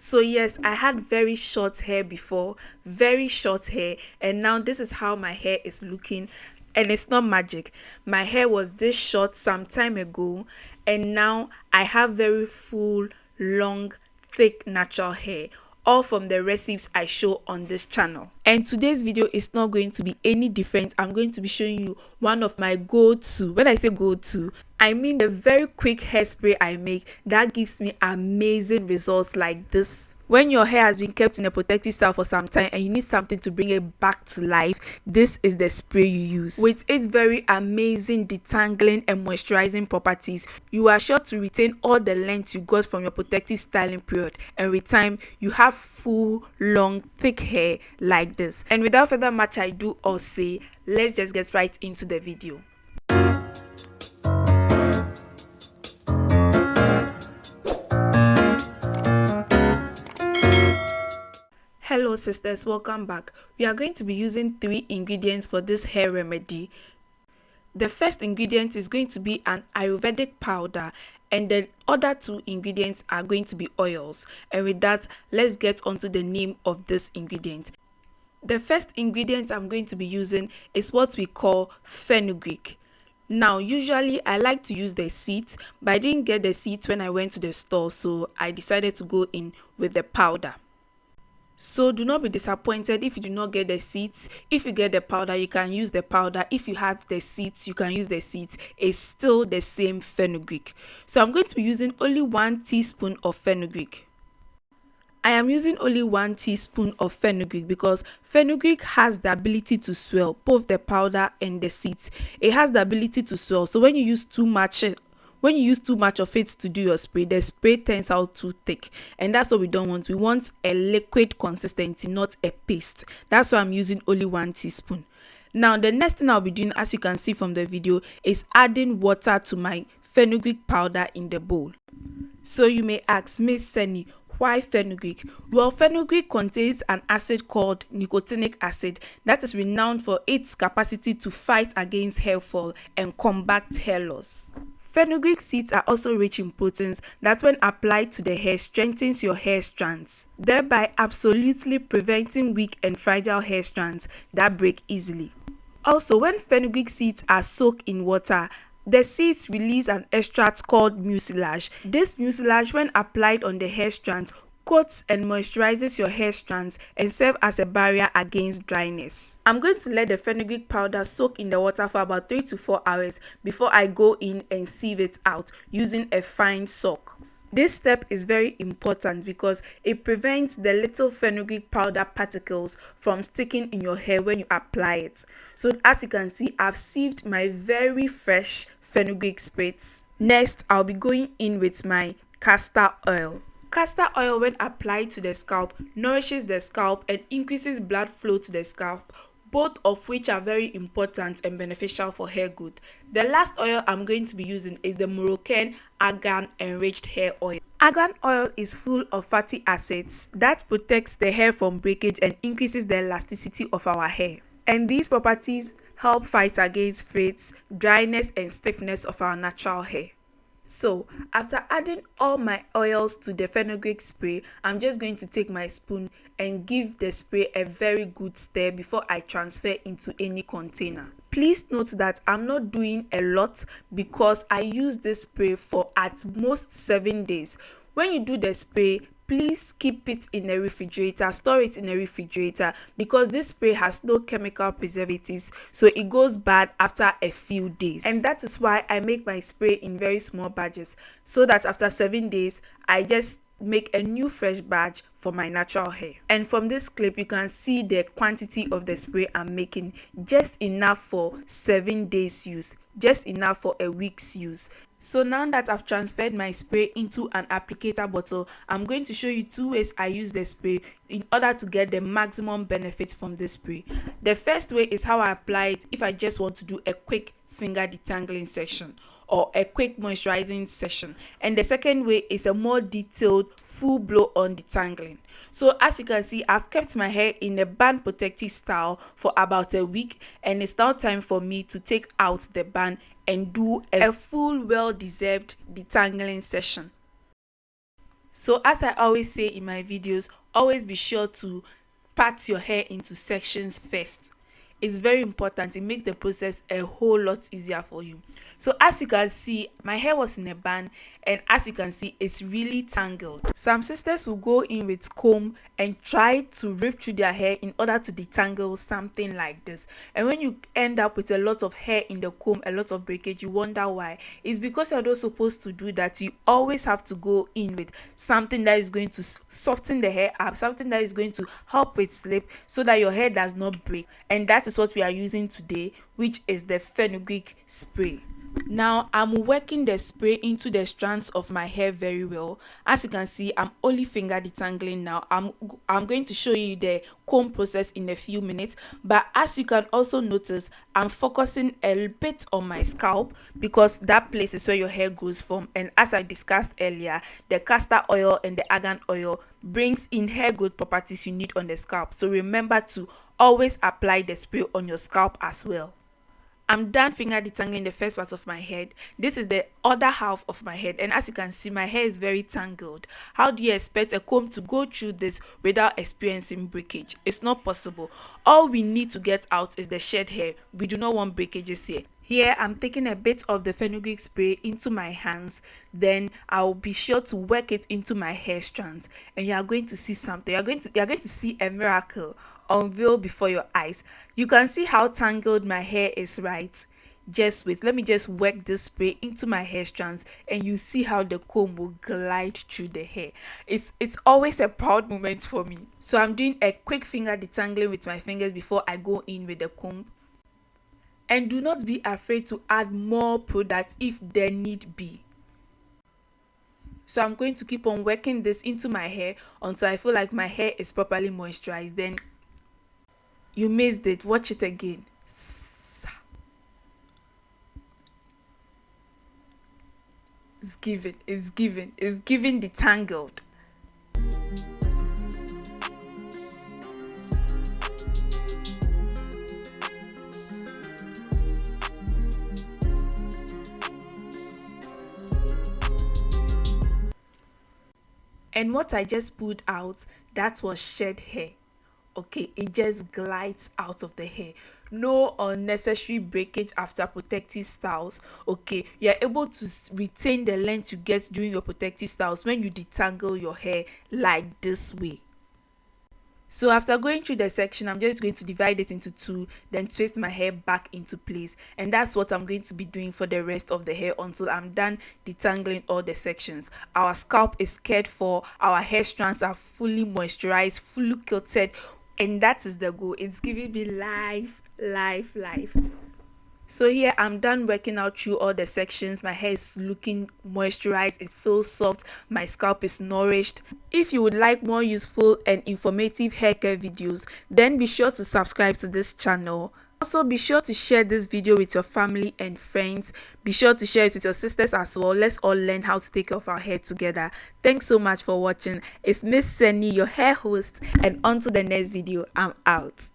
So yes, I had very short hair before, very short hair, and now this is how my hair is looking. And it's not magic. My hair was this short some time ago, and now I have very full, long, thick, natural hair. All from the recipes I show on this channel. And today's video is not going to be any different. I'm going to be showing you one of my go-to. When I say go-to, I mean the very quick hairspray I make that gives me amazing results like this. When your hair has been kept in a protective style for some time and you need something to bring it back to life, this is the spray you use. With its very amazing detangling and moisturizing properties, you are sure to retain all the length you got from your protective styling period, and with time, you have full, long, thick hair like this. And without further much ado or say, let's just get right into the video. Hello sisters, welcome back. We are going to be using 3 ingredients for this hair remedy. The first ingredient is going to be an Ayurvedic powder, and the other 2 ingredients are going to be oils. And with that, let's get onto the name of this ingredient. The first ingredient I'm going to be using is what we call fenugreek. Now, usually I like to use the seeds, but I didn't get the seeds when I went to the store, so I decided to go in with the powder. So do not be disappointed if you do not get the seeds. If you get the powder, you can use the powder. If you have the seeds, you can use the seeds. It's still the same fenugreek. So I'm going to be using only 1 teaspoon of fenugreek. I am using only 1 teaspoon of fenugreek because fenugreek has the ability to swell, both the powder and the seeds. It has the ability to swell. So when you use too much of it to do your spray, the spray turns out too thick, and that's what we don't want. We want a liquid consistency, not a paste. That's why I'm using only 1 teaspoon. Now the next thing I'll be doing, as you can see from the video, is adding water to my fenugreek powder in the bowl. So you may ask, Miss Sunny, why fenugreek? Well, fenugreek contains an acid called nicotinic acid that is renowned for its capacity to fight against hair fall and combat hair loss. Fenugreek seeds are also rich in proteins that when applied to the hair strengthens your hair strands, thereby absolutely preventing weak and fragile hair strands that break easily. Also, when fenugreek seeds are soaked in water, the seeds release an extract called mucilage. This mucilage, when applied on the hair strands, coats and moisturizes your hair strands and serve as a barrier against dryness. I'm going to let the fenugreek powder soak in the water for about 3 to 4 hours before I go in and sieve it out using a fine sock. This step is very important because it prevents the little fenugreek powder particles from sticking in your hair when you apply it. So as you can see, I've sieved my very fresh fenugreek sprays. Next, I'll be going in with my castor oil. Castor oil, when applied to the scalp, nourishes the scalp and increases blood flow to the scalp, both of which are very important and beneficial for hair growth. The last oil I'm going to be using is the Moroccan argan enriched hair oil. Argan oil is full of fatty acids that protects the hair from breakage and increases the elasticity of our hair. And these properties help fight against frizz, dryness and stiffness of our natural hair. So after adding all my oils to the fenugreek spray, I'm just going to take my spoon and give the spray a very good stir before I transfer into any container. Please note that I'm not doing a lot because I use this spray for at most 7 days. When you do the spray, please keep it in a refrigerator, store it in a refrigerator, because this spray has no chemical preservatives, so it goes bad after a few days. And that is why I make my spray in very small batches, so that after 7 days, I just make a new fresh batch for my natural hair. And from this clip, you can see the quantity of the spray I'm making, just enough for 7 days use, just enough for a week's use. So now that I've transferred my spray into an applicator bottle, I'm going to show you 2 ways I use the spray in order to get the maximum benefit from this spray. The first way is how I apply it if I just want to do a quick finger detangling session or a quick moisturizing session. And the second way is a more detailed full blow on detangling. So as you can see, I've kept my hair in a band protective style for about a week, and it's now time for me to take out the band and do a full well-deserved detangling session. So as I always say in my videos, always be sure to part your hair into sections first. It's very important. It makes the process a whole lot easier for you. So as you can see, my hair was in a bun, and as you can see, it's really tangled. Some sisters will go in with comb and try to rip through their hair in order to detangle something like this. And when you end up with a lot of hair in the comb, a lot of breakage, you wonder why. It's because you're not supposed to do that. You always have to go in with something that is going to soften the hair up, something that is going to help with slip, so that your hair does not break. And that is what we are using today, which is the Fenugreek spray. Now I'm working the spray into the strands of my hair very well. As you can see, I'm only finger detangling now. I'm going to show you the comb process in a few minutes, but as you can also notice, I'm focusing a bit on my scalp because that place is where your hair goes from. And as I discussed earlier, the castor oil and the argan oil brings in hair growth properties you need on the scalp. So remember to always apply the spray on your scalp as well. I'm done finger detangling the first part of my head. This is the other half of my head, and as you can see, my hair is very tangled. How do you expect a comb to go through this without experiencing breakage? It's not possible. All we need to get out is the shed hair. We do not want breakages here. Here I'm taking a bit of the Fenugreek spray into my hands, then I'll be sure to work it into my hair strands, and you are going to see something. You're going to see a miracle unveil before your eyes. You can see how tangled my hair is, right? Just wait, let me just work this spray into my hair strands, and you see how the comb will glide through the hair. It's always a proud moment for me. So I'm doing a quick finger detangling with my fingers before I go in with the comb. And do not be afraid to add more products if there need be. So I'm going to keep on working this into my hair until I feel like my hair is properly moisturized. Then you missed it, watch it again. It's giving detangled. And what I just pulled out, that was shed hair. Okay, it just glides out of the hair. No unnecessary breakage after protective styles. Okay, you're able to retain the length you get during your protective styles when you detangle your hair like this way. So after going through the section, I'm just going to divide it into two, then twist my hair back into place. And that's what I'm going to be doing for the rest of the hair until I'm done detangling all the sections. Our scalp is cared for, our hair strands are fully moisturized, fully coated, and that is the goal. It's giving me life. So here I'm done working out through all the sections. My hair is looking moisturized, it feels soft, my scalp is nourished. If you would like more useful and informative hair care videos, then be sure to subscribe to this channel. Also, be sure to share this video with your family and friends. Be sure to share it with your sisters as well. Let's all learn how to take care of our hair together. Thanks so much for watching. It's Miss Seni, your hair host, and on to the next video. I'm out.